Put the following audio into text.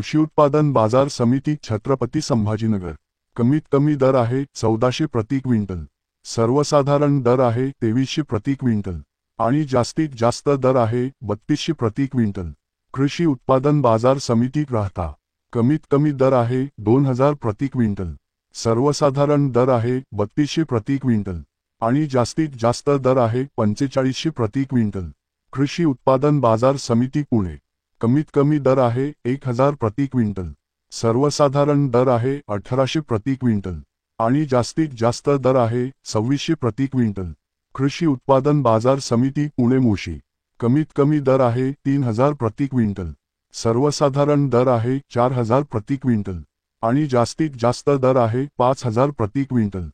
कृषी उत्पादन बाजार समिती छत्रपती संभाजीनगर। कमीत कमी दर आहे 1400 प्रति क्विंटल, सर्वसाधारण दर आहे 2300 प्रति क्विंटल आणि जास्तीत जास्त दर आहे 3200 प्रति क्विंटल। कृषी उत्पादन बाजार समिती राहता। कमीत कमी दर आहे 2000 प्रति क्विंटल, सर्वसाधारण दर आहे 3200 प्रति क्विंटल आणि जास्तीत जास्त दर आहे 4500 प्रति क्विंटल। कृषी उत्पादन बाजार समिती पुणे। कमीत कमी दर आहे 1000 प्रति क्विंटल, सर्वसाधारण दर आहे 1800 प्रति क्विंटल आणि जास्तीत जास्त दर आहे 2600 प्रति क्विंटल। कृषी उत्पादन बाजार समिती पुणे मोशी। कमीत कमी दर आहे 3000 प्रति क्विंटल, सर्वसाधारण दर आहे 4000 प्रति क्विंटल आणि जास्तीत जास्त दर आहे 5000 प्रति क्विंटल।